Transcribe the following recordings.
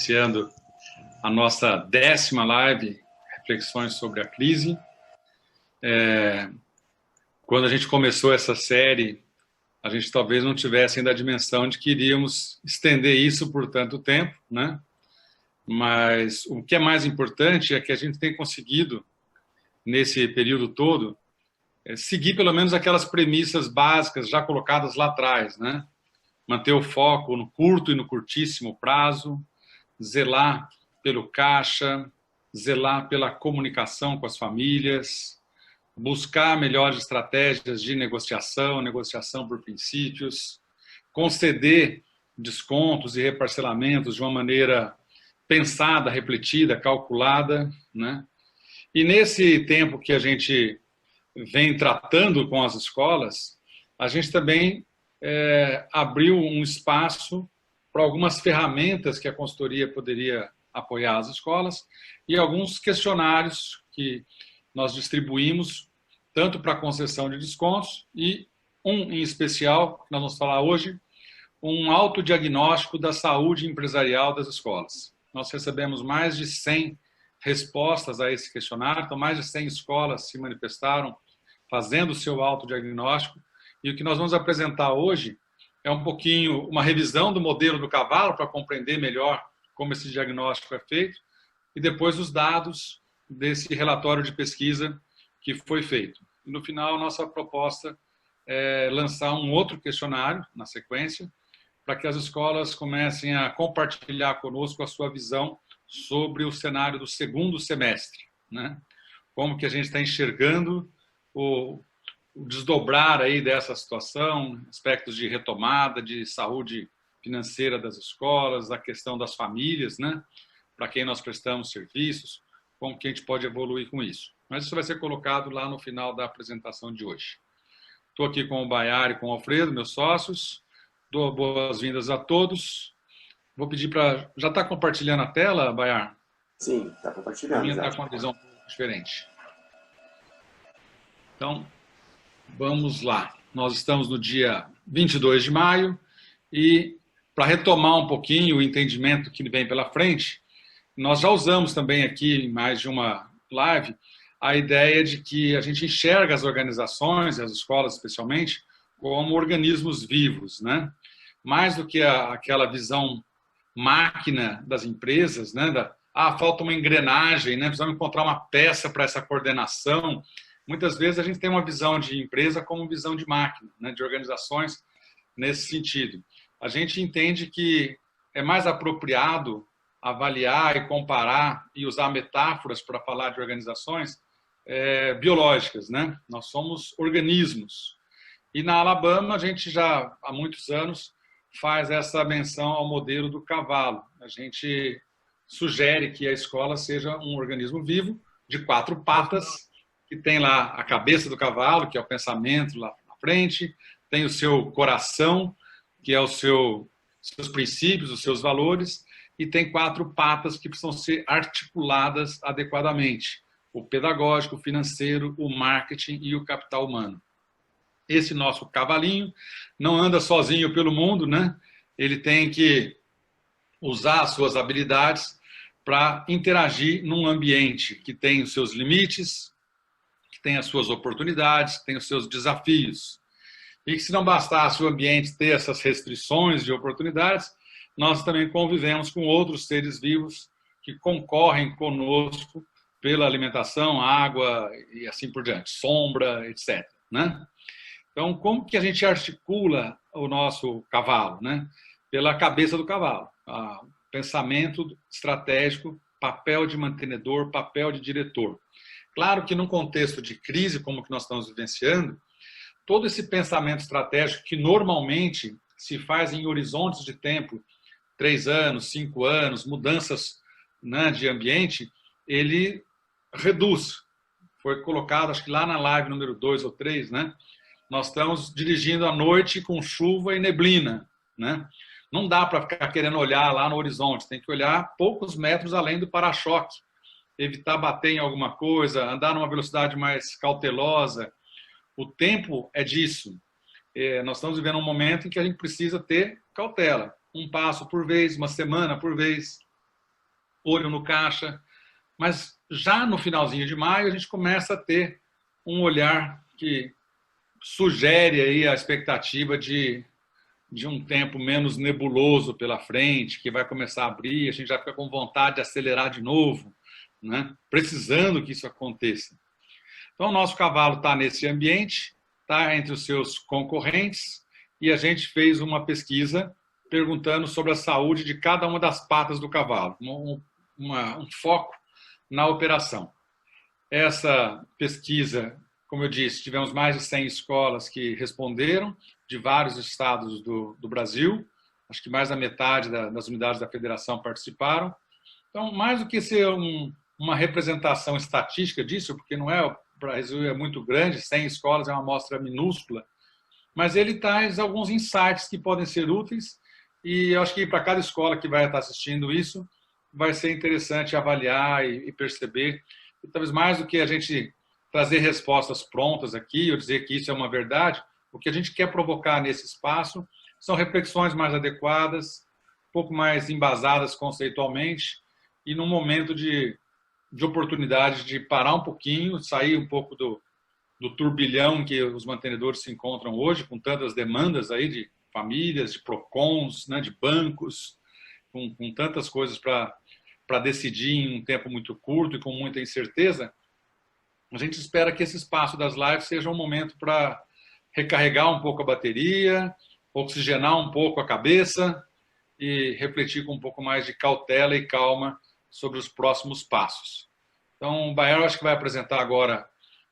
iniciando a nossa 10ª live, Reflexões sobre a Crise. Quando a gente começou essa série, a gente talvez não tivesse ainda a dimensão de que iríamos estender isso por tanto tempo, né? Mas o que é mais importante é que a gente tem conseguido, nesse período todo, seguir pelo menos aquelas premissas básicas já colocadas lá atrás, né? Manter o foco no curto e no curtíssimo prazo, zelar pelo caixa, zelar pela comunicação com as famílias, buscar melhores estratégias de negociação por princípios, conceder descontos e reparcelamentos de uma maneira pensada, refletida, calculada, né? E nesse tempo que a gente vem tratando com as escolas, a gente também abriu um espaço para algumas ferramentas que a consultoria poderia apoiar as escolas e alguns questionários que nós distribuímos tanto para a concessão de descontos e um em especial, que nós vamos falar hoje, um autodiagnóstico da saúde empresarial das escolas. Nós recebemos mais de 100 respostas a esse questionário, então mais de 100 escolas se manifestaram fazendo o seu autodiagnóstico, e o que nós vamos apresentar hoje é um pouquinho uma revisão do modelo do cavalo para compreender melhor como esse diagnóstico é feito e depois os dados desse relatório de pesquisa que foi feito. E no final, nossa proposta é lançar um outro questionário na sequência para que as escolas comecem a compartilhar conosco a sua visão sobre o cenário do segundo semestre, né? Como que a gente está enxergando o desdobrar aí dessa situação, aspectos de retomada, de saúde financeira das escolas, a questão das famílias, né? Para quem nós prestamos serviços, como que a gente pode evoluir com isso. Mas isso vai ser colocado lá no final da apresentação de hoje. Estou aqui com o Baiar e com o Alfredo, meus sócios. Dou boas-vindas a todos. Vou pedir para... Já está compartilhando a tela, Baiar? Sim, está compartilhando. A minha está com uma visão um pouco diferente. Então, vamos lá. Nós estamos no dia 22 de maio e, para retomar um pouquinho o entendimento que vem pela frente, nós já usamos também aqui, em mais de uma live, a ideia de que a gente enxerga as organizações, as escolas especialmente, como organismos vivos, né? Mais do que aquela visão máquina das empresas, né? Falta uma engrenagem, né? Precisamos encontrar uma peça para essa coordenação. Muitas vezes a gente tem uma visão de empresa como visão de máquina, né? De organizações nesse sentido. A gente entende que é mais apropriado avaliar e comparar e usar metáforas para falar de organizações biológicas, né? Nós somos organismos. E na Alabama, a gente já há muitos anos faz essa menção ao modelo do cavalo. A gente sugere que a escola seja um organismo vivo de 4 patas, que tem lá a cabeça do cavalo, que é o pensamento lá na frente, tem o seu coração, que é os seus princípios, os seus valores, e tem 4 patas que precisam ser articuladas adequadamente: o pedagógico, o financeiro, o marketing e o capital humano. Esse nosso cavalinho não anda sozinho pelo mundo, né? Ele tem que usar as suas habilidades para interagir num ambiente que tem os seus limites, que tem as suas oportunidades, que tem os seus desafios. E que, se não bastasse o ambiente ter essas restrições de oportunidades, nós também convivemos com outros seres vivos que concorrem conosco pela alimentação, água e assim por diante, sombra, etc., né? Então, como que a gente articula o nosso cavalo, né? Pela cabeça do cavalo. Pensamento estratégico, papel de mantenedor, papel de diretor. Claro que num contexto de crise como que nós estamos vivenciando, todo esse pensamento estratégico que normalmente se faz em horizontes de tempo, 3 anos, 5 anos, mudanças, né, de ambiente, ele reduz. Foi colocado, acho que lá na live número 2 ou 3, né? Nós estamos dirigindo à noite com chuva e neblina, né? Não dá para ficar querendo olhar lá no horizonte, tem que olhar poucos metros além do para-choque, evitar bater em alguma coisa, andar numa velocidade mais cautelosa. O tempo é disso. Nós estamos vivendo um momento em que a gente precisa ter cautela. Um passo por vez, uma semana por vez, olho no caixa, mas já no finalzinho de maio a gente começa a ter um olhar que sugere aí a expectativa de um tempo menos nebuloso pela frente, que vai começar a abrir, a gente já fica com vontade de acelerar de novo, né? Precisando que isso aconteça. Então, o nosso cavalo está nesse ambiente, está entre os seus concorrentes, e a gente fez uma pesquisa perguntando sobre a saúde de cada uma das patas do cavalo, um foco na operação. Essa pesquisa, como eu disse, tivemos mais de 100 escolas que responderam, de vários estados do Brasil, acho que mais da metade das unidades da federação participaram. Então, mais do que ser uma representação estatística disso, porque não é, o Brasil é muito grande, 100 escolas é uma amostra minúscula, mas ele traz alguns insights que podem ser úteis, e eu acho que para cada escola que vai estar assistindo isso, vai ser interessante avaliar e perceber, e talvez mais do que a gente trazer respostas prontas aqui, ou dizer que isso é uma verdade, o que a gente quer provocar nesse espaço são reflexões mais adequadas, um pouco mais embasadas conceitualmente, e num momento de oportunidade de parar um pouquinho, sair um pouco do turbilhão que os mantenedores se encontram hoje, com tantas demandas aí de famílias, de PROCONs, né, de bancos, com tantas coisas para decidir em um tempo muito curto e com muita incerteza. A gente espera que esse espaço das lives seja um momento para recarregar um pouco a bateria, oxigenar um pouco a cabeça e refletir com um pouco mais de cautela e calma sobre os próximos passos. Então, o Baer acho que vai apresentar agora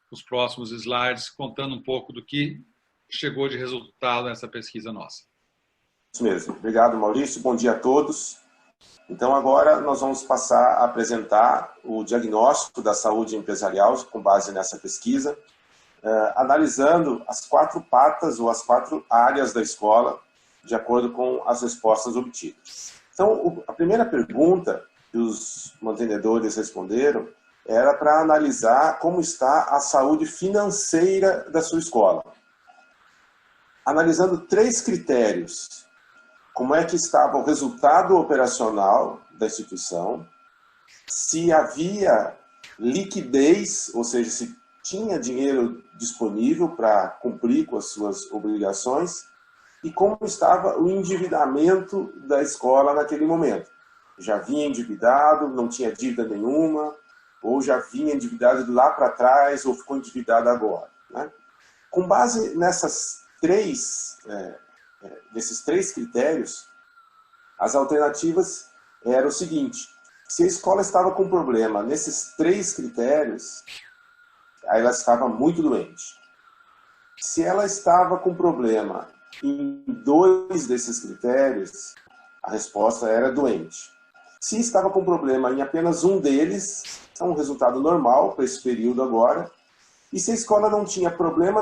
os próximos slides, contando um pouco do que chegou de resultado nessa pesquisa nossa. Isso mesmo. Obrigado, Maurício. Bom dia a todos. Então, agora nós vamos passar a apresentar o diagnóstico da saúde empresarial com base nessa pesquisa, analisando as 4 patas ou as 4 áreas da escola, de acordo com as respostas obtidas. Então, a primeira pergunta que os mantenedores responderam era para analisar como está a saúde financeira da sua escola. Analisando 3 critérios: como é que estava o resultado operacional da instituição, se havia liquidez, ou seja, se tinha dinheiro disponível para cumprir com as suas obrigações, e como estava o endividamento da escola naquele momento. Já vinha endividado, não tinha dívida nenhuma, ou já vinha endividado lá para trás, ou ficou endividado agora, né? Com base nesses três critérios, as alternativas eram o seguinte: se a escola estava com problema nesses 3 critérios, aí ela estava muito doente. Se ela estava com problema em 2 desses critérios, a resposta era doente. Se estava com problema em apenas um deles, é um resultado normal para esse período agora. E se a escola não tinha problema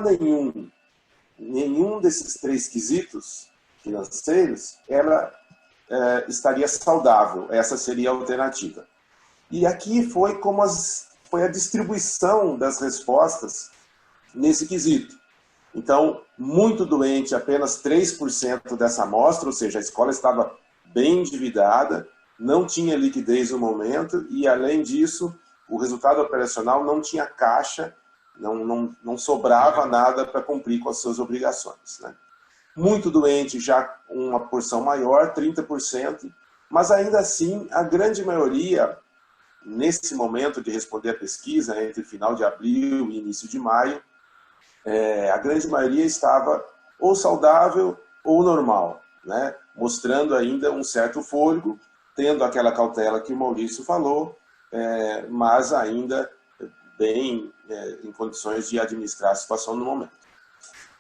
nenhum desses 3 quesitos financeiros, ela estaria saudável. Essa seria a alternativa. E aqui foi foi a distribuição das respostas nesse quesito. Então, muito doente, apenas 3% dessa amostra, ou seja, a escola estava bem endividada, não tinha liquidez no momento e, além disso, o resultado operacional não tinha caixa, não sobrava nada para cumprir com as suas obrigações, né? Muito doente, já uma porção maior, 30%, mas ainda assim, a grande maioria, nesse momento de responder a pesquisa, entre final de abril e início de maio, a grande maioria estava ou saudável ou normal, né? Mostrando ainda um certo fôlego, tendo aquela cautela que o Maurício falou, mas ainda bem em condições de administrar a situação no momento.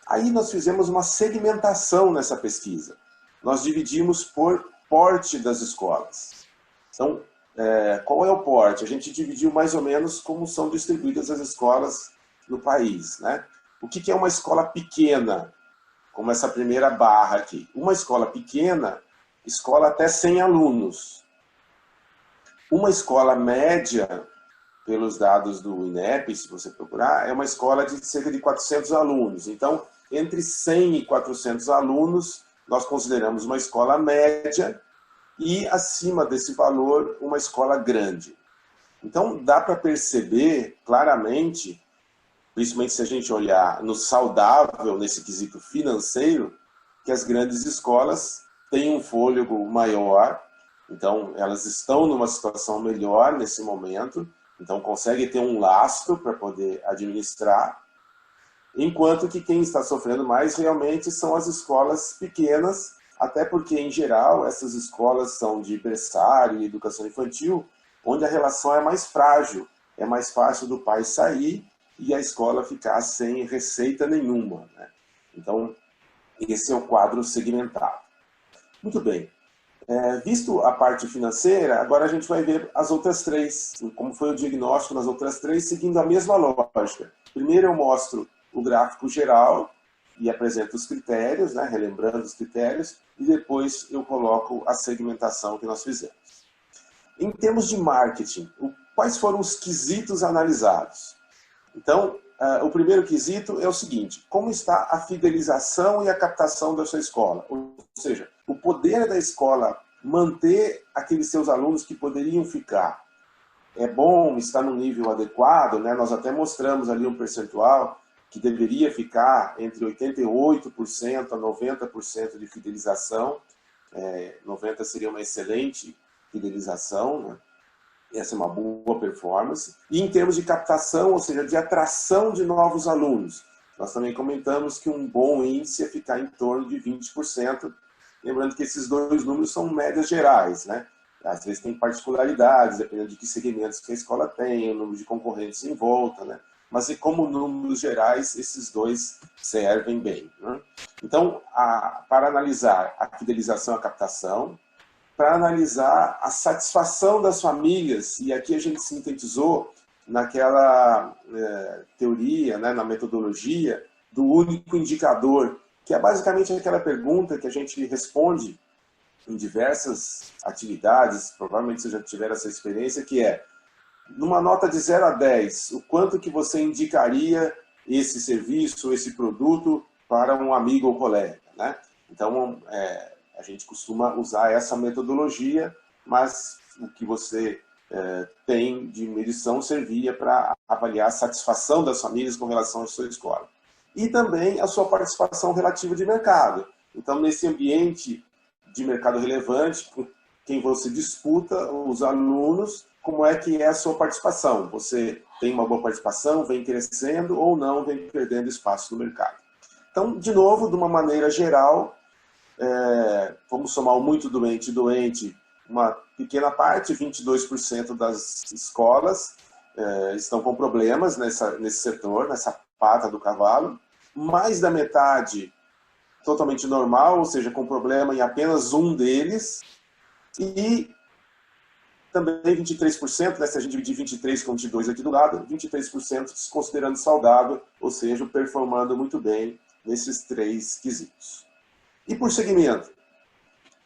Aí nós fizemos uma segmentação nessa pesquisa. Nós dividimos por porte das escolas. Então, qual é o porte? A gente dividiu mais ou menos como são distribuídas as escolas no país, né? O que é uma escola pequena? Como essa primeira barra aqui. Uma escola pequena, escola até 100 alunos. Uma escola média, pelos dados do INEP, se você procurar, é uma escola de cerca de 400 alunos. Então, entre 100 e 400 alunos, nós consideramos uma escola média, e acima desse valor uma escola grande. Então dá para perceber claramente, principalmente se a gente olhar no saudável, nesse quesito financeiro, que as grandes escolas têm um fôlego maior, então elas estão numa situação melhor nesse momento, então conseguem ter um lastro para poder administrar, enquanto que quem está sofrendo mais realmente são as escolas pequenas, até porque, em geral, essas escolas são de berçário e educação infantil, onde a relação é mais frágil, é mais fácil do pai sair e a escola ficar sem receita nenhuma, né? Então, esse é o quadro segmentado. Muito bem. Visto a parte financeira, agora a gente vai ver as outras três, como foi o diagnóstico nas outras três, seguindo a mesma lógica. Primeiro eu mostro o gráfico geral e apresento os critérios, né, relembrando os critérios, e depois eu coloco a segmentação que nós fizemos. Em termos de marketing, quais foram os quesitos analisados? Então, o primeiro quesito é o seguinte: como está a fidelização e a captação da sua escola? Ou seja, o poder da escola manter aqueles seus alunos que poderiam ficar. É bom, está no nível adequado, né? Nós até mostramos ali um percentual que deveria ficar entre 88% a 90% de fidelização. 90% seria uma excelente fidelização, né? Essa é uma boa performance. E em termos de captação, ou seja, de atração de novos alunos, nós também comentamos que um bom índice é ficar em torno de 20%. Lembrando que esses dois números são médias gerais, né? Às vezes tem particularidades, dependendo de que segmentos que a escola tem, o número de concorrentes em volta, né? Mas como números gerais, esses dois servem bem, né? Então, para analisar a fidelização e a captação, para analisar a satisfação das famílias, e aqui a gente sintetizou naquela teoria, né, na metodologia, do único indicador, que é basicamente aquela pergunta que a gente responde em diversas atividades, provavelmente você já tiver essa experiência, que é, numa nota de 0 a 10, o quanto que você indicaria esse serviço, esse produto para um amigo ou colega, né? Então, a gente costuma usar essa metodologia, mas o que você tem de medição servia para avaliar a satisfação das famílias com relação à sua escola. E também a sua participação relativa de mercado. Então, nesse ambiente de mercado relevante, com quem você disputa, os alunos, como é que é a sua participação? Você tem uma boa participação, vem crescendo ou não, vem perdendo espaço no mercado? Então, de novo, de uma maneira geral, vamos somar o muito doente e doente, uma pequena parte, 22% das escolas estão com problemas nesse setor, nessa pata do cavalo. Mais da metade totalmente normal, ou seja, com problema em apenas um deles. E também 23%, né, se a gente dividir 23 com 22 aqui do lado, 23% se considerando saudável, ou seja, performando muito bem nesses três quesitos. E por segmento?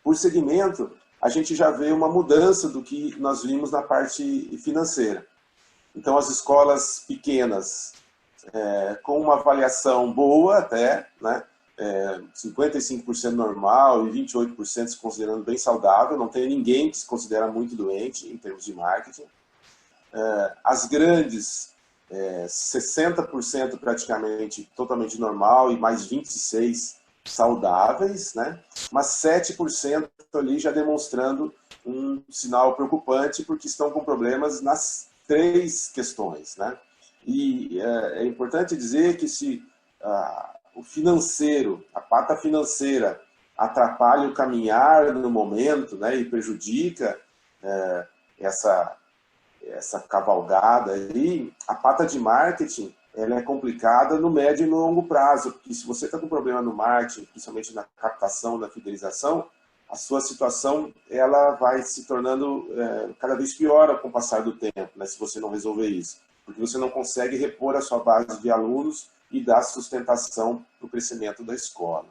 Por segmento, a gente já vê uma mudança do que nós vimos na parte financeira. Então, as escolas pequenas, com uma avaliação boa até, né, 55% normal e 28% se considerando bem saudável, não tem ninguém que se considera muito doente em termos de marketing. As grandes, 60% praticamente totalmente normal e mais 26% saudáveis, né? Mas 7% ali já demonstrando um sinal preocupante porque estão com problemas nas três questões, né? E é importante dizer que se o financeiro, a pata financeira atrapalha o caminhar no momento, né, e prejudica essa cavalgada aí, a pata de marketing ela é complicada no médio e no longo prazo, porque se você está com problema no marketing, principalmente na captação, na fidelização, a sua situação ela vai se tornando cada vez pior com o passar do tempo, né, se você não resolver isso, porque você não consegue repor a sua base de alunos e dar sustentação para o crescimento da escola.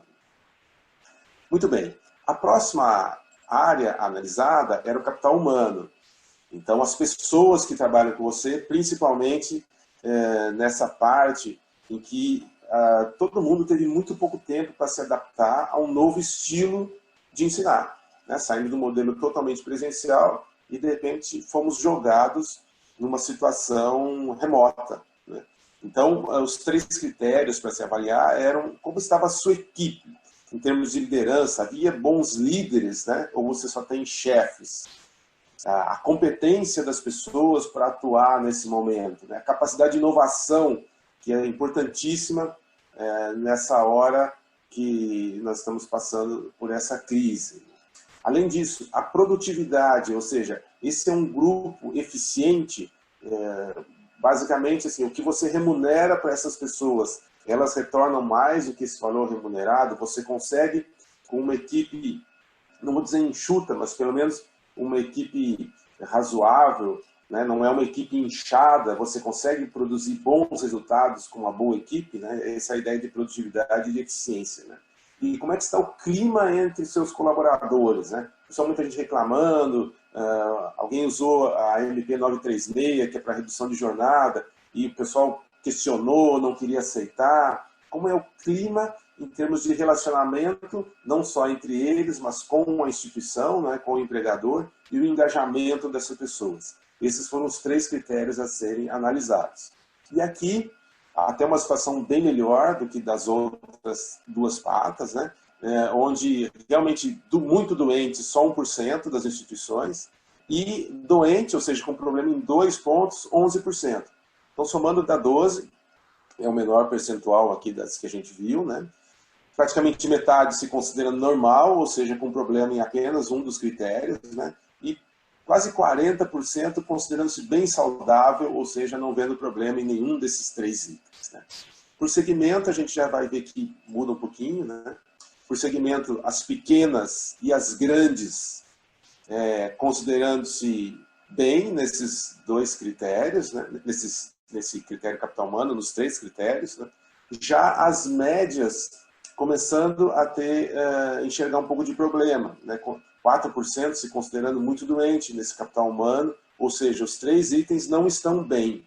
Muito bem. A próxima área analisada era o capital humano. Então, as pessoas que trabalham com você, principalmente nessa parte em que todo mundo teve muito pouco tempo para se adaptar a um novo estilo de ensinar. né, saindo do modelo totalmente presencial e, de repente, fomos jogados numa situação remota, né? Então, os 3 critérios para se avaliar eram como estava a sua equipe, em termos de liderança. Havia bons líderes, né? Ou você só tem chefes? A competência das pessoas para atuar nesse momento, né? A capacidade de inovação, que é importantíssima nessa hora que nós estamos passando por essa crise. Além disso, a produtividade, ou seja, esse é um grupo eficiente, basicamente assim, o que você remunera para essas pessoas, elas retornam mais do que esse valor remunerado. Você consegue, com uma equipe, não vou dizer enxuta, mas pelo menos uma equipe razoável, né? Não é uma equipe inchada, você consegue produzir bons resultados com uma boa equipe, né? Essa é a ideia de produtividade e de eficiência, né? E como é que está o clima entre seus colaboradores, né? Só muita gente reclamando, alguém usou a MP 936, que é para redução de jornada, e o pessoal questionou, não queria aceitar. Como é o clima em termos de relacionamento, não só entre eles, mas com a instituição, né, com o empregador, e o engajamento dessas pessoas. Esses foram os 3 critérios a serem analisados. E aqui, até uma situação bem melhor do que das outras 2 patas, né, onde realmente muito doente, só 1% das instituições, e doente, ou seja, com problema em 2 pontos, 11%. Então, somando dá 12%, é o menor percentual aqui das que a gente viu, né? Praticamente metade se considerando normal, ou seja, com problema em apenas um dos critérios, né? E quase 40% considerando-se bem saudável, ou seja, não vendo problema em nenhum desses 3 itens, né? Por segmento, a gente já vai ver que muda um pouquinho, né? Por segmento, as pequenas e as grandes, considerando-se bem nesses 2 critérios, né? Nesse critério capital humano, nos 3 critérios, né? Já as médias começando a enxergar um pouco de problema, né? Com 4% se considerando muito doente nesse capital humano, ou seja, os 3 itens não estão bem.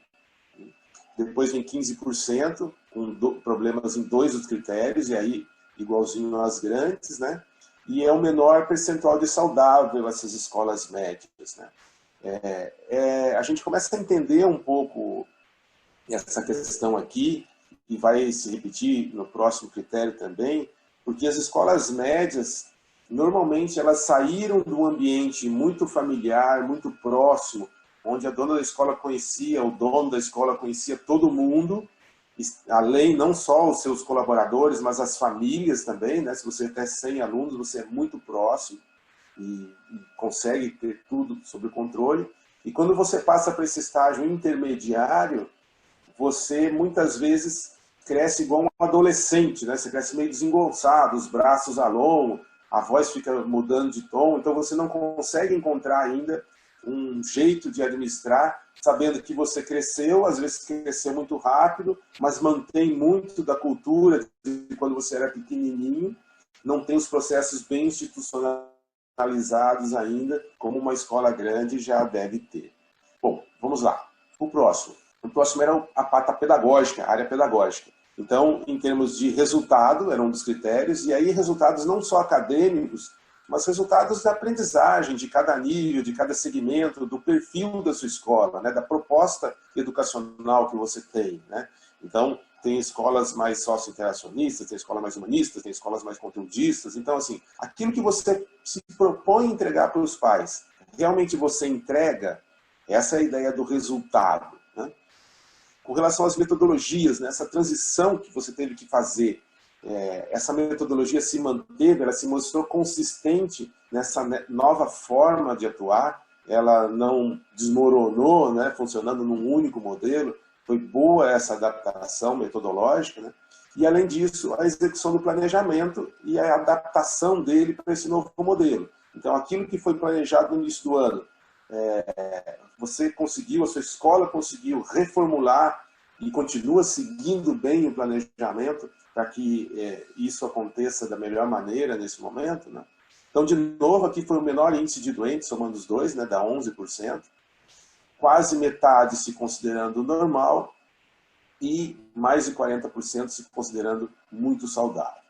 Depois vem 15% com problemas em 2 dos critérios, e aí igualzinho às grandes, né? E é o menor percentual de saudável essas escolas médias, né? A gente começa a entender um pouco essa questão aqui, e vai se repetir no próximo critério também, porque as escolas médias, normalmente, elas saíram de um ambiente muito familiar, muito próximo, onde a dona da escola conhecia, o dono da escola conhecia todo mundo, além não só os seus colaboradores, mas as famílias também, né? Se você tem 100 alunos, você é muito próximo e consegue ter tudo sob controle. E quando você passa para esse estágio intermediário, você muitas vezes cresce igual um adolescente, né? Você cresce meio desengonçado, os braços alongam, a voz fica mudando de tom, então você não consegue encontrar ainda um jeito de administrar, sabendo que você cresceu, às vezes cresceu muito rápido, mas mantém muito da cultura de quando você era pequenininho, não tem os processos bem institucionalizados ainda, como uma escola grande já deve ter. Bom, vamos lá. O próximo. O próximo era a pata pedagógica, a área pedagógica. Então, em termos de resultado, era um dos critérios, e aí resultados não só acadêmicos, mas resultados da aprendizagem de cada nível, de cada segmento, do perfil da sua escola, né, da proposta educacional que você tem, né? Então, tem escolas mais socio-interacionistas, tem escolas mais humanistas, tem escolas mais conteudistas. Então, assim, aquilo que você se propõe entregar para os pais, realmente você entrega, essa é a ideia do resultado, né? Com relação às metodologias, né, essa transição que você teve que fazer, essa metodologia se manteve, ela se mostrou consistente nessa nova forma de atuar, ela não desmoronou, né, funcionando num único modelo, foi boa essa adaptação metodológica, né? E, além disso, a execução do planejamento e a adaptação dele para esse novo modelo. Então, aquilo que foi planejado no início do ano, você conseguiu, a sua escola conseguiu reformular e continua seguindo bem o planejamento para que isso aconteça da melhor maneira nesse momento, né? Então, de novo, aqui foi o menor índice de doentes, somando os dois, né, dá 11%, quase metade se considerando normal e mais de 40% se considerando muito saudável.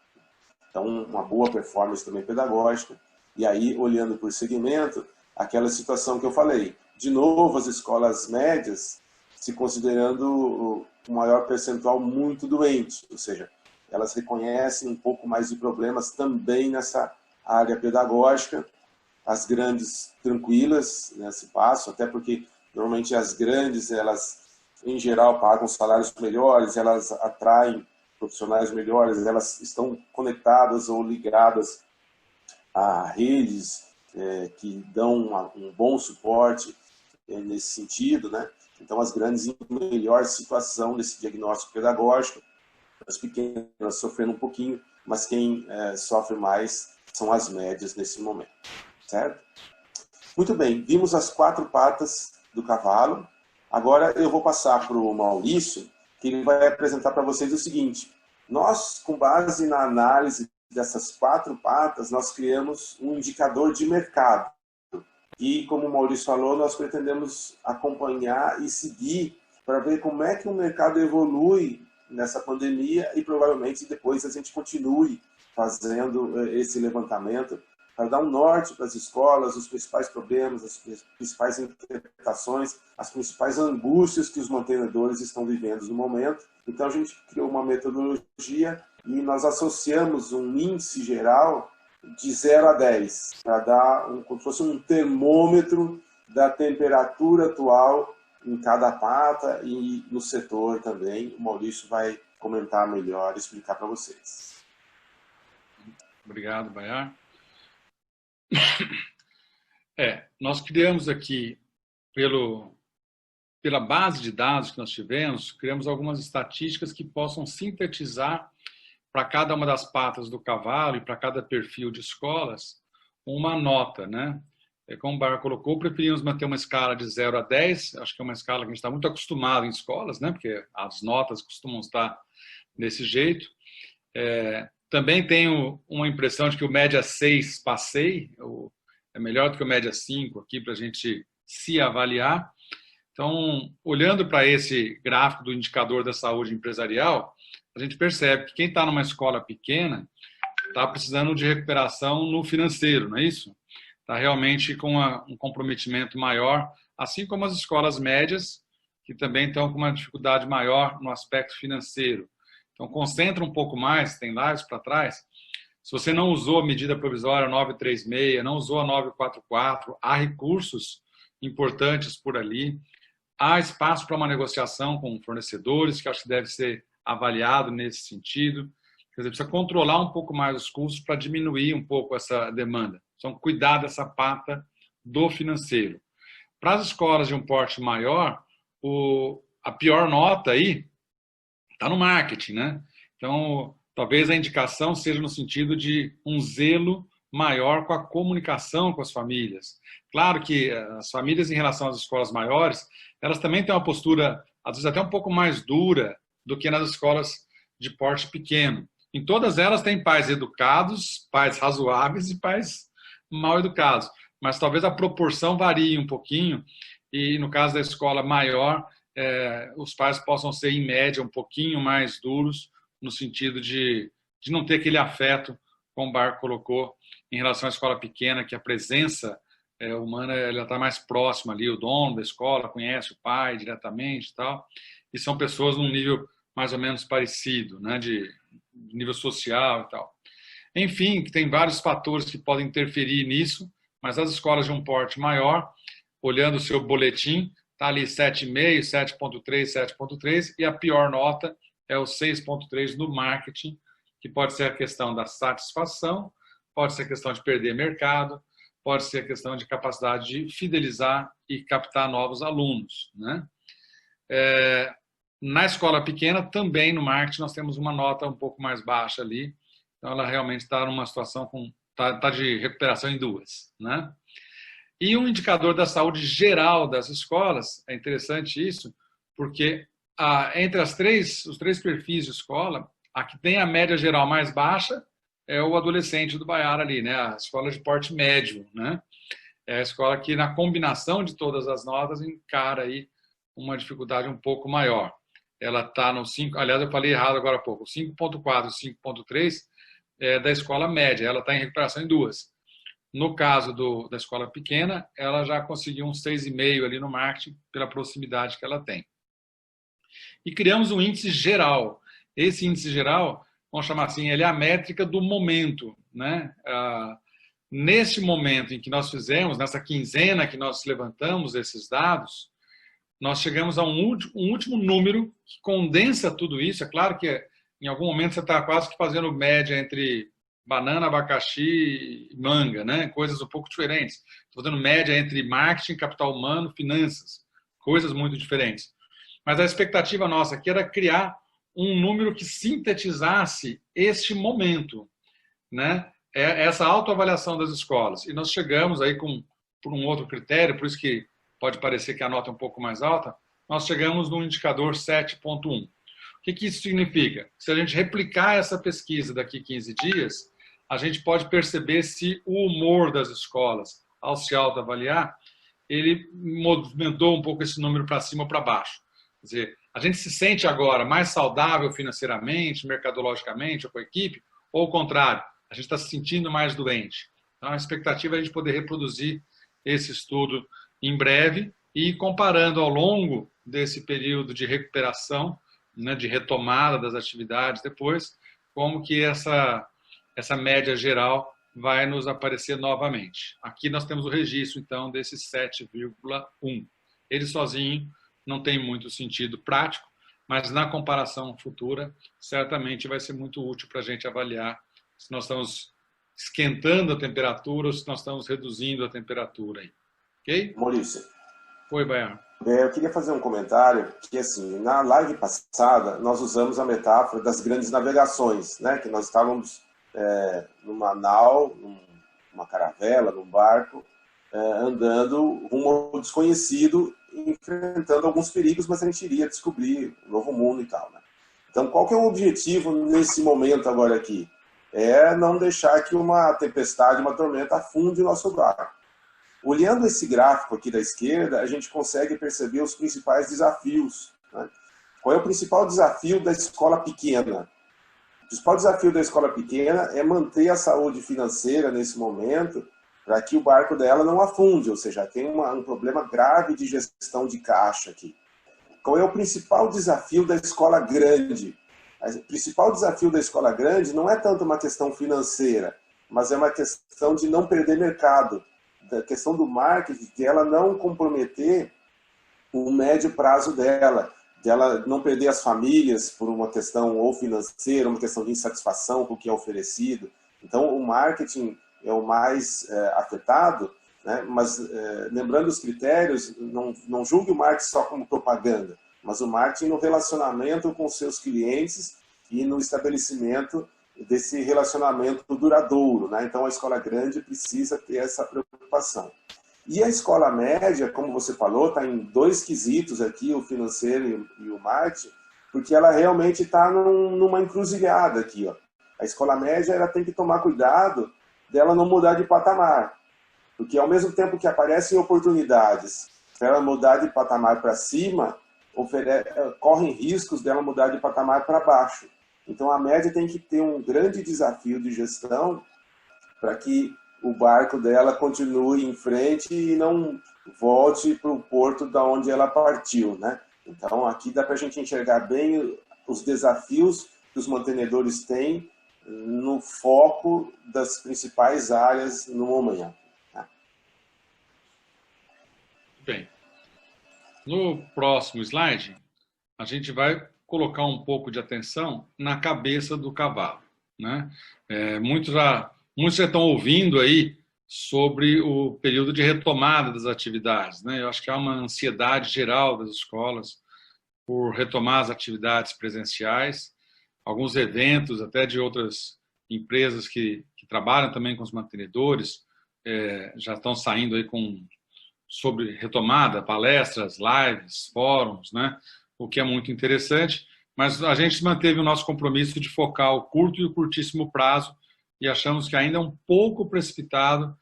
Então, uma boa performance também pedagógica. E aí, olhando por segmento, aquela situação que eu falei. De novo, as escolas médias se considerando o maior percentual muito doente, ou seja, elas reconhecem um pouco mais de problemas também nessa área pedagógica. As grandes tranquilas nesse passo, até porque normalmente as grandes, elas em geral pagam salários melhores, elas atraem profissionais melhores, elas estão conectadas ou ligadas a redes que dão um bom suporte nesse sentido, né? Então as grandes em melhor situação nesse diagnóstico pedagógico, as pequenas sofrendo um pouquinho, mas quem sofre mais são as médias nesse momento, certo? Muito bem, vimos as 4 patas do cavalo. Agora eu vou passar para o Maurício, que ele vai apresentar para vocês o seguinte. Nós, com base na análise dessas 4 patas, nós criamos um indicador de mercado. E, como o Maurício falou, nós pretendemos acompanhar e seguir para ver como é que o mercado evolui nessa pandemia e provavelmente depois a gente continue fazendo esse levantamento para dar um norte para as escolas, os principais problemas, as principais interpretações, as principais angústias que os mantenedores estão vivendo no momento. Então, a gente criou uma metodologia e nós associamos um índice geral de 0 a 10, para dar como se fosse um termômetro da temperatura atual em cada pata e no setor também. O Maurício vai comentar melhor e explicar para vocês. Obrigado, Bayar. Nós criamos aqui, pela base de dados que nós tivemos, criamos algumas estatísticas que possam sintetizar para cada uma das patas do cavalo e para cada perfil de escolas uma nota, né? Como o Bayar colocou, preferimos manter uma escala de 0 a 10, acho que é uma escala que a gente está muito acostumado em escolas, né? Porque as notas costumam estar desse jeito. Também tenho uma impressão de que o média 6 passei, é melhor do que o média 5 aqui para a gente se avaliar. Então, olhando para esse gráfico do indicador da saúde empresarial, a gente percebe que quem está numa escola pequena está precisando de recuperação no financeiro, não é isso? Está realmente com um comprometimento maior, assim como as escolas médias, que também estão com uma dificuldade maior no aspecto financeiro. Então, concentra um pouco mais, tem lives para trás. Se você não usou a medida provisória 936, não usou a 944, há recursos importantes por ali. Há espaço para uma negociação com fornecedores, que acho que deve ser avaliado nesse sentido. Quer dizer, precisa controlar um pouco mais os custos para diminuir um pouco essa demanda. Então, cuidar dessa pata do financeiro. Para as escolas de um porte maior, a pior nota aí está no marketing, né? Então, talvez a indicação seja no sentido de um zelo maior com a comunicação com as famílias. Claro que as famílias, em relação às escolas maiores, elas também têm uma postura, às vezes até um pouco mais dura do que nas escolas de porte pequeno. Em todas elas tem pais educados, pais razoáveis e pais mal educados. Mas talvez a proporção varie um pouquinho e, no caso da escola maior, os pais possam ser, em média, um pouquinho mais duros, no sentido de não ter aquele afeto, como o Bayar colocou, em relação à escola pequena, que a presença humana está mais próxima ali, o dono da escola conhece o pai diretamente e tal, e são pessoas num nível mais ou menos parecido, né, de nível social e tal. Enfim, tem vários fatores que podem interferir nisso, mas as escolas de um porte maior, olhando o seu boletim, está ali 7,5, 7,3, 7,3, e a pior nota é o 6,3 no marketing, que pode ser a questão da satisfação, pode ser a questão de perder mercado, pode ser a questão de capacidade de fidelizar e captar novos alunos, né? Na escola pequena, também no marketing, nós temos uma nota um pouco mais baixa ali, então ela realmente está numa situação está de recuperação em 2, né? E um indicador da saúde geral das escolas, é interessante isso, porque entre os três perfis de escola, a que tem a média geral mais baixa é o adolescente do Bayar ali, né? A escola de porte médio, né? É a escola que, na combinação de todas as notas, encara aí uma dificuldade um pouco maior. Ela está no 5, aliás, eu falei errado agora há pouco, 5,4 e 5,3 é da escola média, ela está em recuperação em 2. No caso da escola pequena, ela já conseguiu um 6,5 ali no marketing, pela proximidade que ela tem. E criamos um índice geral. Esse índice geral, vamos chamar assim, ele é a métrica do momento, né? Neste momento em que nós fizemos, nessa quinzena que nós levantamos esses dados, nós chegamos a um último número que condensa tudo isso. É claro que em algum momento você está quase que fazendo média entre banana, abacaxi e manga, né? Coisas um pouco diferentes. Estou fazendo média entre marketing, capital humano, finanças, coisas muito diferentes. Mas a expectativa nossa aqui era criar um número que sintetizasse este momento, né? Essa autoavaliação das escolas. E nós chegamos aí por um outro critério, por isso que pode parecer que a nota é um pouco mais alta, nós chegamos no indicador 7,1. O que isso significa? Se a gente replicar essa pesquisa daqui a 15 dias, a gente pode perceber se o humor das escolas, ao se autoavaliar, ele movimentou um pouco esse número para cima ou para baixo. Quer dizer, a gente se sente agora mais saudável financeiramente, mercadologicamente, ou com a equipe, ou ao contrário, a gente está se sentindo mais doente. Então, a expectativa é a gente poder reproduzir esse estudo em breve e comparando ao longo desse período de recuperação, né, de retomada das atividades depois, como que essa média geral vai nos aparecer novamente. Aqui nós temos o registro, então, desse 7,1. Ele sozinho não tem muito sentido prático, mas na comparação futura, certamente vai ser muito útil para a gente avaliar se nós estamos esquentando a temperatura ou se nós estamos reduzindo a temperatura. Aí. Ok? Maurício. Oi, Baiano. Eu queria fazer um comentário que, assim, na live passada, nós usamos a metáfora das grandes navegações, né? Que nós estávamos numa nau, numa caravela, num barco, andando rumo ao desconhecido, enfrentando alguns perigos, mas a gente iria descobrir um novo mundo e tal, né? Então, qual que é o objetivo nesse momento agora aqui? É não deixar que uma tempestade, uma tormenta afunde o nosso barco. Olhando esse gráfico aqui da esquerda, a gente consegue perceber os principais desafios, né? Qual é o principal desafio da escola pequena? O principal desafio da escola pequena é manter a saúde financeira nesse momento para que o barco dela não afunde, ou seja, tem um problema grave de gestão de caixa aqui. Qual é o principal desafio da escola grande? O principal desafio da escola grande não é tanto uma questão financeira, mas é uma questão de não perder mercado, da questão do marketing, de ela não comprometer o médio prazo dela, de ela não perder as famílias por uma questão ou financeira, uma questão de insatisfação com o que é oferecido. Então, o marketing é o mais afetado, né? Mas lembrando os critérios, não julgue o marketing só como propaganda, mas o marketing no relacionamento com seus clientes e no estabelecimento desse relacionamento duradouro, né? Então, a escola grande precisa ter essa preocupação. E a escola média, como você falou, está em dois quesitos aqui, o financeiro e o marketing, porque ela realmente está numa encruzilhada aqui, ó. A escola média ela tem que tomar cuidado dela não mudar de patamar, porque ao mesmo tempo que aparecem oportunidades para ela mudar de patamar para cima, correm riscos dela mudar de patamar para baixo. Então a média tem que ter um grande desafio de gestão para que o barco dela continue em frente e não volte para o porto da onde ela partiu, né? Então aqui dá para a gente enxergar bem os desafios que os mantenedores têm no foco das principais áreas no momento. Né? Bem, no próximo slide, a gente vai colocar um pouco de atenção na cabeça do cavalo, né? Muitos já estão ouvindo aí sobre o período de retomada das atividades, né? Eu acho que há uma ansiedade geral das escolas por retomar as atividades presenciais, alguns eventos até de outras empresas que trabalham também com os mantenedores já estão saindo aí sobre retomada, palestras, lives, fóruns, né? O que é muito interessante, mas a gente manteve o nosso compromisso de focar o curto e o curtíssimo prazo e achamos que ainda é um pouco precipitado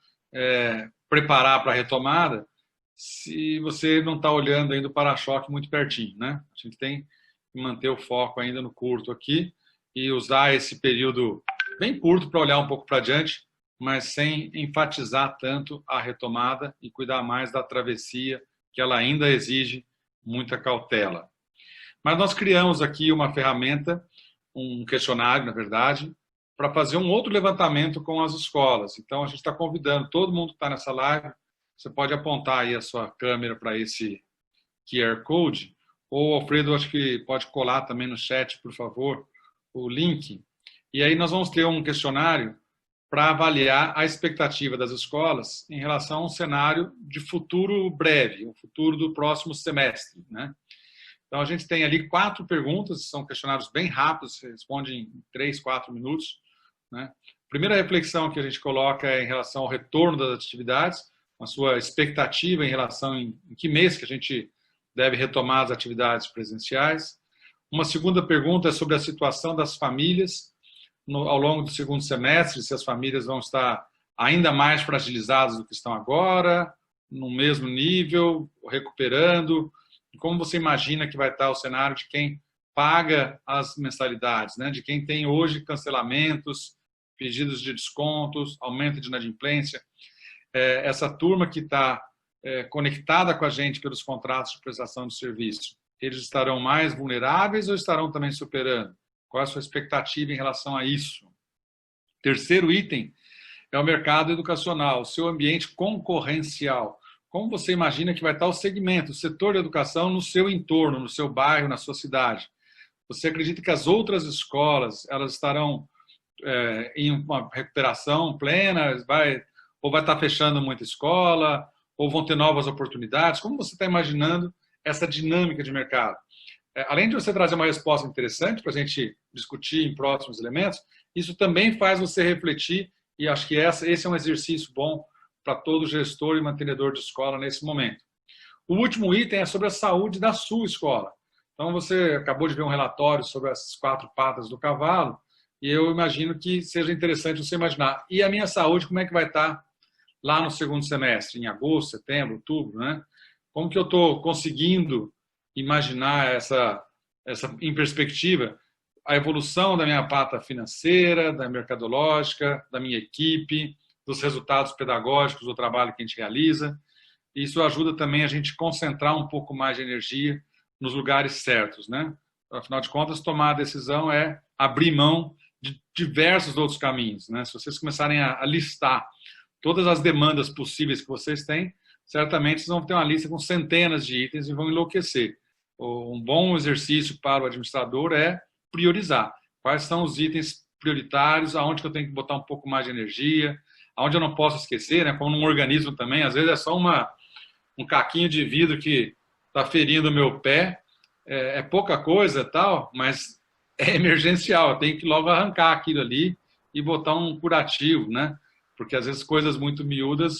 preparar para a retomada se você não está olhando ainda o para-choque muito pertinho, né? A gente tem que manter o foco ainda no curto aqui e usar esse período bem curto para olhar um pouco para adiante, mas sem enfatizar tanto a retomada e cuidar mais da travessia, que ela ainda exige muita cautela. Mas nós criamos aqui uma ferramenta, um questionário, na verdade, para fazer um outro levantamento com as escolas. Então, a gente está convidando todo mundo que está nessa live, você pode apontar aí a sua câmera para esse QR Code, ou, Alfredo, acho que pode colar também no chat, por favor, o link. E aí nós vamos ter um questionário para avaliar a expectativa das escolas em relação a um cenário de futuro breve, um futuro do próximo semestre, né? Então, a gente tem ali 4 perguntas, são questionários bem rápidos, você responde em 3, 4 minutos, né? A primeira reflexão que a gente coloca é em relação ao retorno das atividades, a sua expectativa em relação em que mês que a gente deve retomar as atividades presenciais. Uma segunda pergunta é sobre a situação das famílias ao longo do segundo semestre, se as famílias vão estar ainda mais fragilizadas do que estão agora, no mesmo nível, recuperando. Como você imagina que vai estar o cenário de quem paga as mensalidades, né? De quem tem hoje cancelamentos, pedidos de descontos, aumento de inadimplência. Essa turma que está conectada com a gente pelos contratos de prestação de serviço, eles estarão mais vulneráveis ou estarão também superando? Qual é a sua expectativa em relação a isso? Terceiro item é o mercado educacional, o seu ambiente concorrencial. Como você imagina que vai estar o segmento, o setor de educação no seu entorno, no seu bairro, na sua cidade? Você acredita que as outras escolas elas estarão em uma recuperação plena? Ou vai estar fechando muita escola? Ou vão ter novas oportunidades? Como você está imaginando essa dinâmica de mercado? Além de você trazer uma resposta interessante para a gente discutir em próximos elementos, isso também faz você refletir, e acho que esse é um exercício bom para todo gestor e mantenedor de escola nesse momento. O último item é sobre a saúde da sua escola. Então, você acabou de ver um relatório sobre as 4 patas do cavalo, e eu imagino que seja interessante você imaginar. E a minha saúde, como é que vai estar lá no segundo semestre, em agosto, setembro, outubro, né? Como que eu estou conseguindo imaginar em perspectiva a evolução da minha pata financeira, da mercadológica, da minha equipe, dos resultados pedagógicos do trabalho que a gente realiza. Isso ajuda também a gente concentrar um pouco mais de energia nos lugares certos, né? Afinal de contas, tomar a decisão é abrir mão de diversos outros caminhos, né? Se vocês começarem a listar todas as demandas possíveis que vocês têm, certamente vocês vão ter uma lista com centenas de itens e vão enlouquecer. Um bom exercício para o administrador é priorizar. Quais são os itens prioritários, aonde que eu tenho que botar um pouco mais de energia, aonde eu não posso esquecer, né? Como num organismo também, às vezes é só um caquinho de vidro que está ferindo o meu pé, é pouca coisa tal, mas é emergencial, eu tenho que logo arrancar aquilo ali e botar um curativo, né? Porque às vezes coisas muito miúdas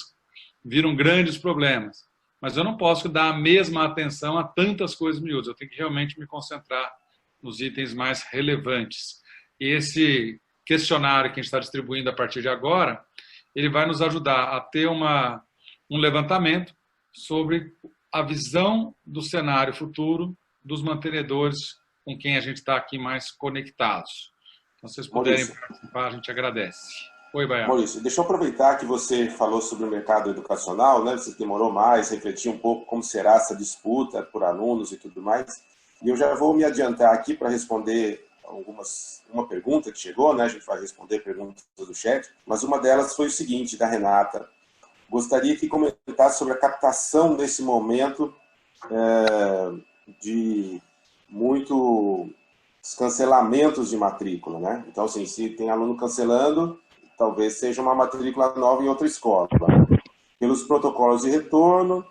viram grandes problemas. Mas eu não posso dar a mesma atenção a tantas coisas miúdas, eu tenho que realmente me concentrar nos itens mais relevantes. E esse questionário que a gente está distribuindo a partir de agora, ele vai nos ajudar a ter um levantamento sobre a visão do cenário futuro dos mantenedores com quem a gente está aqui mais conectados. Então, se vocês puderem participar, a gente agradece. Oi, Baiano. Maurício, deixa eu aproveitar que você falou sobre o mercado educacional, né? Você demorou mais, refletiu um pouco como será essa disputa por alunos e tudo mais. E eu já vou me adiantar aqui para responder uma pergunta que chegou, né? A gente vai responder perguntas do chat, mas uma delas foi o seguinte, da Renata. Gostaria que comentasse sobre a captação nesse momento de muitos cancelamentos de matrícula, né? Então, assim, se tem aluno cancelando, talvez seja uma matrícula nova em outra escola. Pelos protocolos de retorno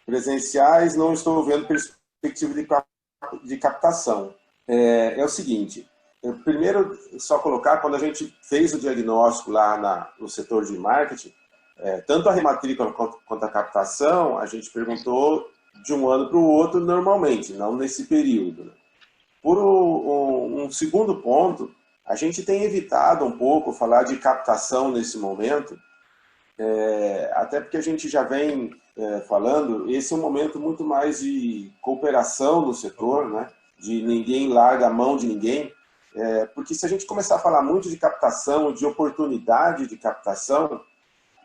presenciais, não estou vendo perspectiva de captação. É o seguinte, primeiro, só colocar, quando a gente fez o diagnóstico lá no setor de marketing, tanto a rematrícula quanto a captação, a gente perguntou de um ano para o outro normalmente, não nesse período. Por um segundo ponto, a gente tem evitado um pouco falar de captação nesse momento, até porque a gente já vem falando, esse é um momento muito mais de cooperação no setor, né? De ninguém larga a mão de ninguém. Porque se a gente começar a falar muito de captação, de oportunidade de captação,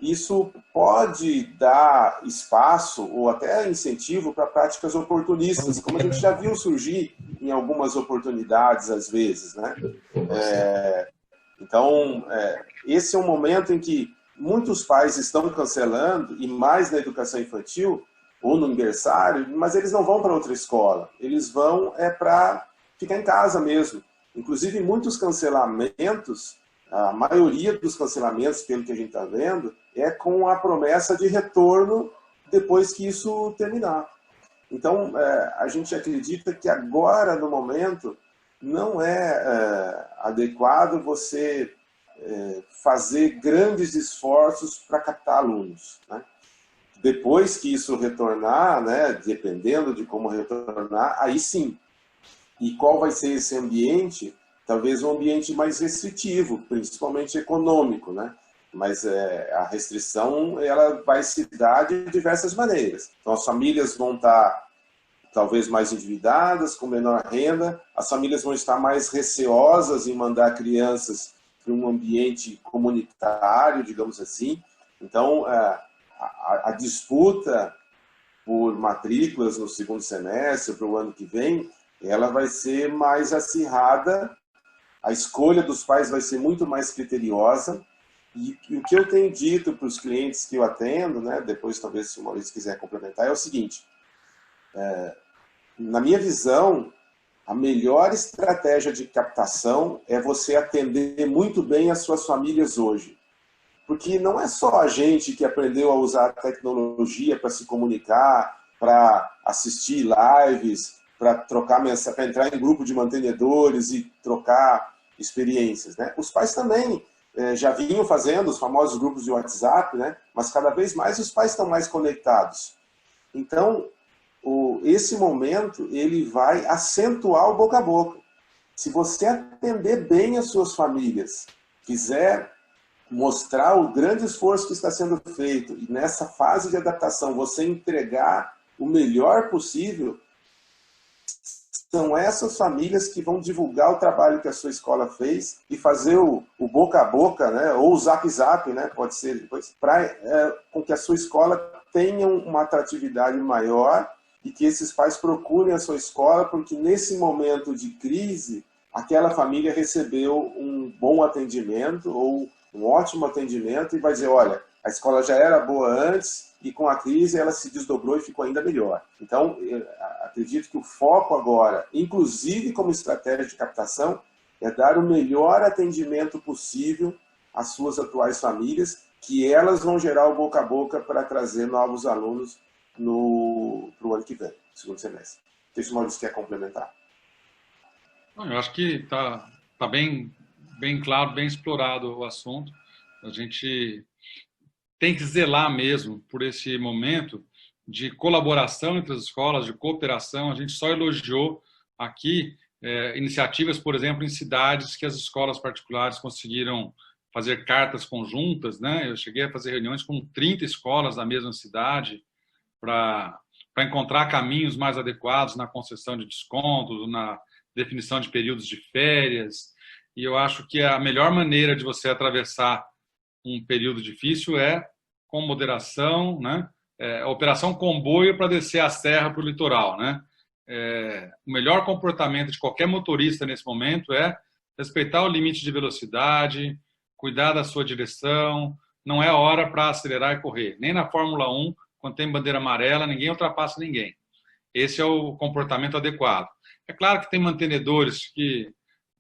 isso pode dar espaço ou até incentivo para práticas oportunistas, como a gente já viu surgir em algumas oportunidades às vezes, né? Então, esse é um momento em que muitos pais estão cancelando, e mais na educação infantil ou no berçário, mas eles não vão para outra escola, eles vão para ficar em casa mesmo. Inclusive, muitos cancelamentos, a maioria dos cancelamentos, pelo que a gente está vendo, é com a promessa de retorno depois que isso terminar. Então, a gente acredita que agora, no momento, não é adequado você fazer grandes esforços para captar alunos, né? Depois que isso retornar, né, dependendo de como retornar, aí sim. E qual vai ser esse ambiente? Talvez um ambiente mais restritivo, principalmente econômico, né? Mas a restrição ela vai se dar de diversas maneiras. Então, as famílias vão estar talvez mais endividadas, com menor renda, as famílias vão estar mais receosas em mandar crianças para um ambiente comunitário, digamos assim. Então, a disputa por matrículas no segundo semestre, para o ano que vem, ela vai ser mais acirrada, a escolha dos pais vai ser muito mais criteriosa, e o que eu tenho dito para os clientes que eu atendo, né, depois talvez se o Maurício quiser complementar, é o seguinte: na minha visão, a melhor estratégia de captação é você atender muito bem as suas famílias hoje. Porque não é só a gente que aprendeu a usar a tecnologia para se comunicar, para assistir lives, para trocar mensagem, para entrar em grupo de mantenedores e trocar experiências, né? Os pais também já vinham fazendo os famosos grupos de WhatsApp, né? Mas cada vez mais os pais estão mais conectados. Então, esse momento ele vai acentuar o boca a boca. Se você atender bem as suas famílias, quiser mostrar o grande esforço que está sendo feito e nessa fase de adaptação você entregar o melhor possível, são essas famílias que vão divulgar o trabalho que a sua escola fez e fazer o boca a boca, né, ou o zap zap, né, pode ser depois, para com que a sua escola tenha uma atratividade maior e que esses pais procurem a sua escola, porque nesse momento de crise aquela família recebeu um bom atendimento ou um ótimo atendimento e vai dizer, olha, a escola já era boa antes e com a crise ela se desdobrou e ficou ainda melhor. Então, acredito que o foco agora, inclusive como estratégia de captação, é dar o melhor atendimento possível às suas atuais famílias, que elas vão gerar o boca a boca para trazer novos alunos para o ano que vem, segundo semestre. Não sei se o Maurício quer complementar. Eu acho que está bem claro, bem explorado o assunto. A gente tem que zelar mesmo por esse momento de colaboração entre as escolas, de cooperação. A gente só elogiou aqui iniciativas, por exemplo, em cidades que as escolas particulares conseguiram fazer cartas conjuntas, né? Eu cheguei a fazer reuniões com 30 escolas da mesma cidade para encontrar caminhos mais adequados na concessão de descontos, na definição de períodos de férias. E eu acho que a melhor maneira de você atravessar um período difícil é com moderação, né? Operação comboio para descer a serra para o litoral, né? O melhor comportamento de qualquer motorista nesse momento é respeitar o limite de velocidade, cuidar da sua direção. Não é hora para acelerar e correr. Nem na Fórmula 1, quando tem bandeira amarela, ninguém ultrapassa ninguém. Esse é o comportamento adequado. É claro que tem mantenedores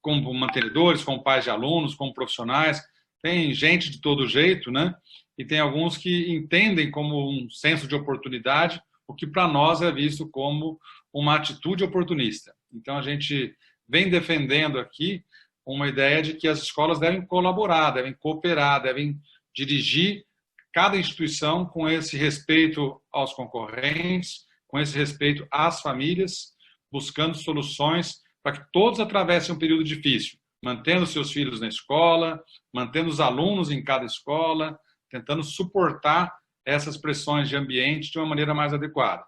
como pais de alunos, como profissionais, tem gente de todo jeito, né? E tem alguns que entendem como um senso de oportunidade, o que para nós é visto como uma atitude oportunista. Então a gente vem defendendo aqui uma ideia de que as escolas devem colaborar, devem cooperar, devem dirigir cada instituição com esse respeito aos concorrentes, com esse respeito às famílias, buscando soluções para que todos atravessem um período difícil, mantendo seus filhos na escola, mantendo os alunos em cada escola, tentando suportar essas pressões de ambiente de uma maneira mais adequada.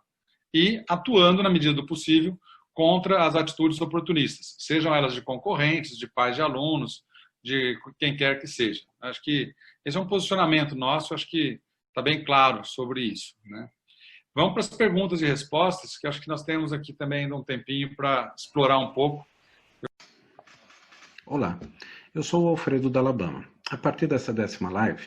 E atuando, na medida do possível, contra as atitudes oportunistas, sejam elas de concorrentes, de pais de alunos, de quem quer que seja. Acho que esse é um posicionamento nosso, acho que está bem claro sobre isso, né? Vamos para as perguntas e respostas, que acho que nós temos aqui também ainda um tempinho para explorar um pouco. Olá, eu sou o Alfredo da Alabama. A partir dessa 10ª live,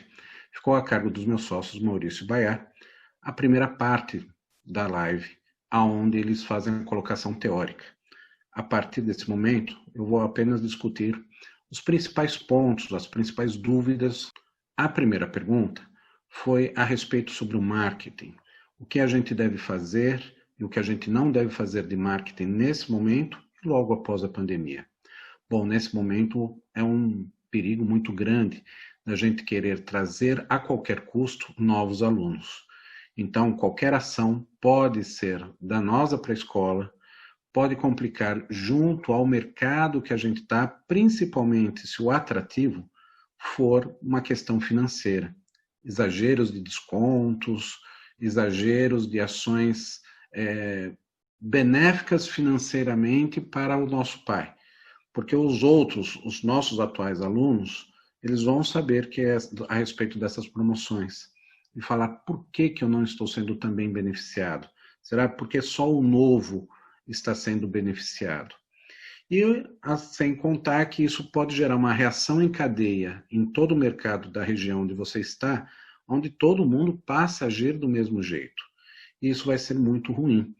ficou a cargo dos meus sócios Maurício e Baiar a primeira parte da live, onde eles fazem a colocação teórica. A partir desse momento, eu vou apenas discutir os principais pontos, as principais dúvidas. A primeira pergunta foi a respeito sobre o marketing. O que a gente deve fazer e o que a gente não deve fazer de marketing nesse momento e logo após a pandemia. Bom, nesse momento é um perigo muito grande da gente querer trazer a qualquer custo novos alunos. Então, qualquer ação pode ser danosa para a escola, pode complicar junto ao mercado que a gente está, principalmente se o atrativo for uma questão financeira. Exageros de descontos, exageros de ações benéficas financeiramente para o nosso pai. Porque os nossos atuais alunos, eles vão saber que é a respeito dessas promoções. E falar, por que eu não estou sendo também beneficiado? Será porque só o novo está sendo beneficiado? E sem contar que isso pode gerar uma reação em cadeia em todo o mercado da região onde você está, onde todo mundo passa a agir do mesmo jeito. E isso vai ser muito ruim,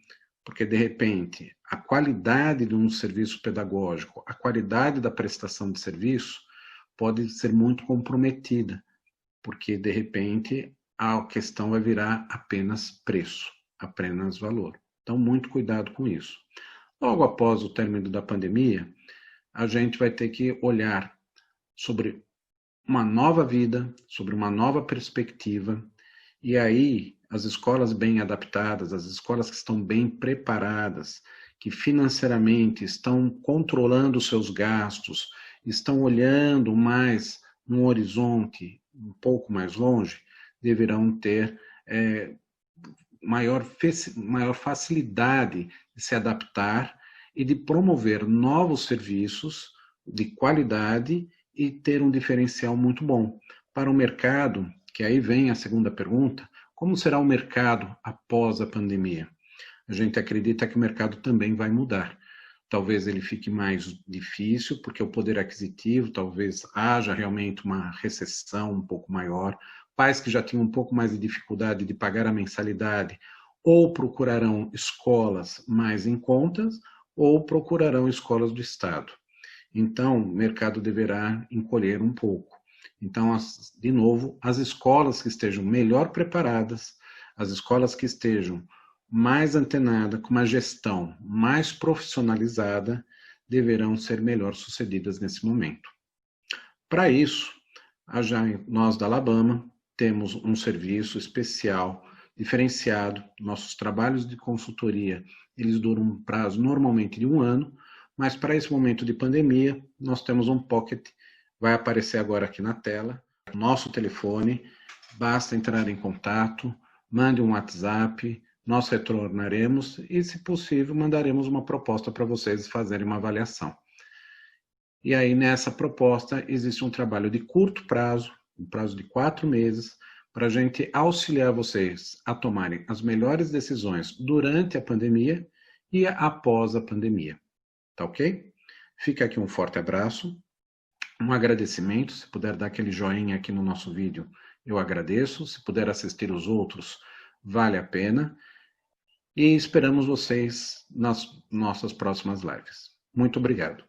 porque de repente a qualidade de um serviço pedagógico, a qualidade da prestação de serviço pode ser muito comprometida, porque de repente a questão vai virar apenas preço, apenas valor. Então, muito cuidado com isso. Logo após o término da pandemia, a gente vai ter que olhar sobre uma nova vida, sobre uma nova perspectiva, e aí as escolas bem adaptadas, as escolas que estão bem preparadas, que financeiramente estão controlando os seus gastos, estão olhando mais no horizonte um pouco mais longe, deverão ter maior facilidade de se adaptar e de promover novos serviços de qualidade e ter um diferencial muito bom. Para o mercado, que aí vem a segunda pergunta, como será o mercado após a pandemia? A gente acredita que o mercado também vai mudar. Talvez ele fique mais difícil, porque o poder aquisitivo, talvez haja realmente uma recessão um pouco maior. Pais que já tinham um pouco mais de dificuldade de pagar a mensalidade, ou procurarão escolas mais em contas, ou procurarão escolas do Estado. Então, o mercado deverá encolher um pouco. Então, de novo, as escolas que estejam melhor preparadas, as escolas que estejam mais antenadas, com uma gestão mais profissionalizada, deverão ser melhor sucedidas nesse momento. Para isso, nós da Alabama temos um serviço especial, diferenciado. Nossos trabalhos de consultoria, eles duram um prazo normalmente de 1 ano, mas para esse momento de pandemia, nós temos um pocket, vai aparecer agora aqui na tela, nosso telefone, basta entrar em contato, mande um WhatsApp, nós retornaremos e, se possível, mandaremos uma proposta para vocês fazerem uma avaliação. E aí, nessa proposta, existe um trabalho de curto prazo, um prazo de 4 meses, para a gente auxiliar vocês a tomarem as melhores decisões durante a pandemia e após a pandemia. Tá ok? Fica aqui um forte abraço, um agradecimento. Se puder dar aquele joinha aqui no nosso vídeo, eu agradeço. Se puder assistir os outros, vale a pena. E esperamos vocês nas nossas próximas lives. Muito obrigado.